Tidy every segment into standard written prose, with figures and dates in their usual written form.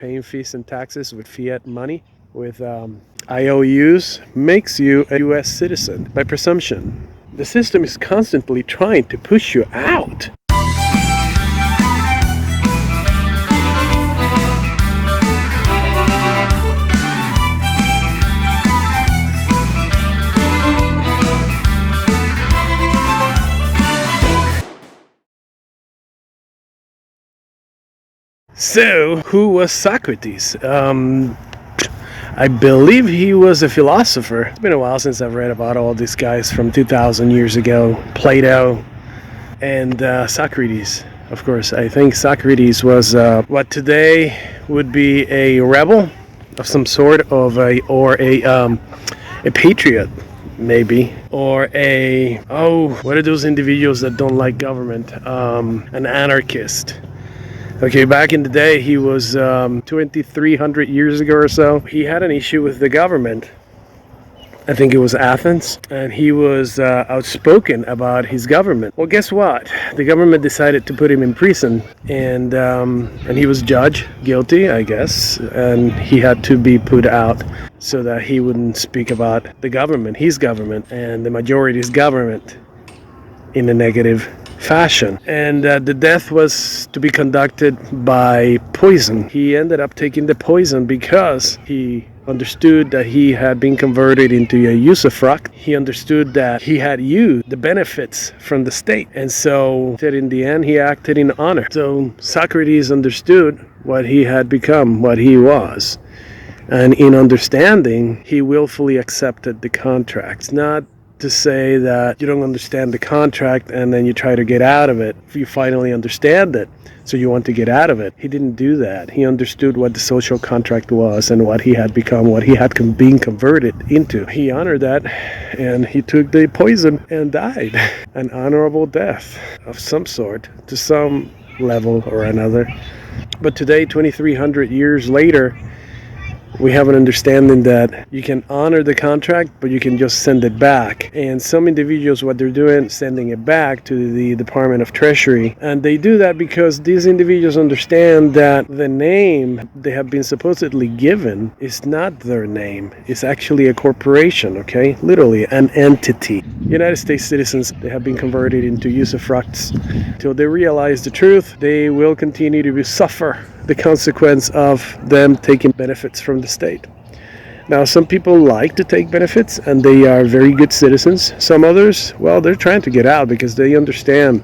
Paying fees and taxes with fiat money, with IOUs, makes you a U.S. citizen by presumption. The system is constantly trying to push you out. So, who was Socrates? I believe he was a philosopher. It's been a while since I've read about all these guys from 2,000 years ago. Plato and Socrates. Of course, I think Socrates was what today would be a rebel of some sort, or a patriot, maybe, or what are those individuals that don't like government? An anarchist. Okay, back in the day, he was 2,300 years ago or so. He had an issue with the government. I think it was Athens, and he was outspoken about his government. Well, guess what? The government decided to put him in prison, and he was judged guilty, I guess, and he had to be put out so that he wouldn't speak about the government, his government, and the majority's government in a negative fashion. And the death was to be conducted by poison. He ended up taking the poison because he understood that he had been converted into a usufruct. He understood that he had used the benefits from the state, and so in the end he acted in honor. So Socrates understood what he had become, what he was, and in understanding, he willfully accepted the contracts. Not to say that you don't understand the contract and then you try to get out of it. If you finally understand it, so you want to get out of it. He didn't do that. He understood what the social contract was and what he had become, what he had been converted into. He honored that, and he took the poison and died. An honorable death of some sort, to some level or another. But today, 2,300 years later, we have an understanding that you can honor the contract, but you can just send it back. And some individuals, what they're doing, sending it back to the Department of Treasury. And they do that because these individuals understand that the name they have been supposedly given is not their name. It's actually a corporation, okay? Literally, an entity. United States citizens, they have been converted into usufructs. Till they realize the truth, they will continue to suffer the consequence of them taking benefits from the state. Now, some people like to take benefits and they are very good citizens. Some others, well, they're trying to get out because they understand,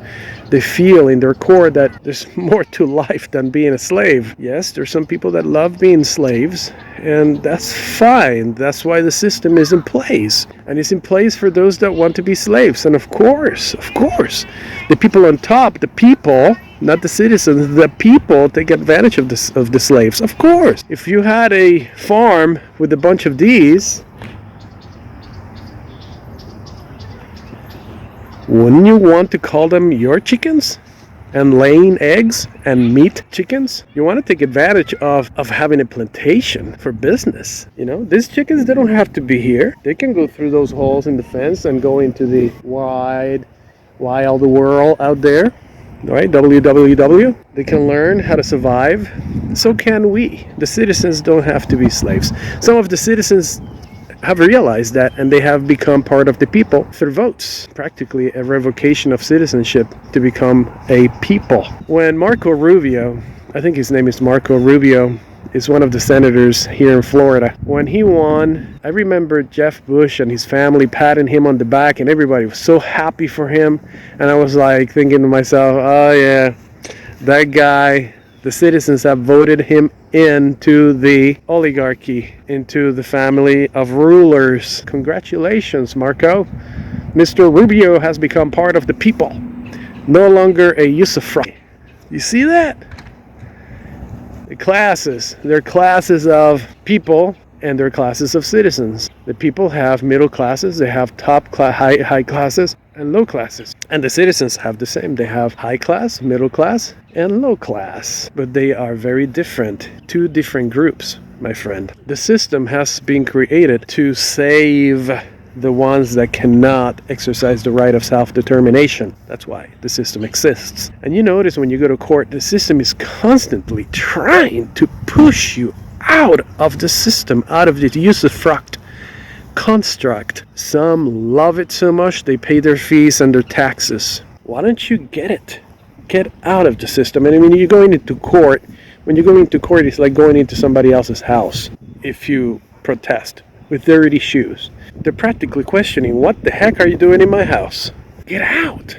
they feel in their core that there's more to life than being a slave. Yes, there's some people that love being slaves, and that's fine. That's why the system is in place. And it's in place for those that want to be slaves. And of course, the people on top, the people, not the citizens, the people take advantage of the slaves. Of course, if you had a farm with a bunch of these, wouldn't you want to call them your chickens and laying eggs and meat chickens? You want to take advantage of having a plantation for business. You know, these chickens, they don't have to be here. They can go through those holes in the fence and go into the wild world out there. Right, www. They can learn how to survive. So can we. The citizens don't have to be slaves. Some of the citizens have realized that, and they have become part of the people through votes. Practically a revocation of citizenship to become a people. When Marco Rubio, I think his name is Marco Rubio, is one of the senators here in Florida. When he won, I remember Jeff Bush and his family patting him on the back, and everybody was so happy for him. And I was like thinking to myself, oh yeah, that guy, the citizens have voted him into the oligarchy, into the family of rulers. Congratulations, Marco. Mr. Rubio has become part of the people, no longer a usufruct. You see that? The classes, they're classes of people and they're classes of citizens. The people have middle classes, they have high classes and low classes. And the citizens have the same. They have high class, middle class, and low class. But they are very different. Two different groups, my friend. The system has been created to save the ones that cannot exercise the right of self-determination. That's why the system exists. And you notice when you go to court, the system is constantly trying to push you out of the system, out of the usufruct construct. Some love it so much they pay their fees and their taxes. Why don't you get it? Get out of the system. And I mean, you're going into court. When you're going into court, it's like going into somebody else's house. If you protest with dirty shoes, they're practically questioning, what the heck are you doing in my house? Get out.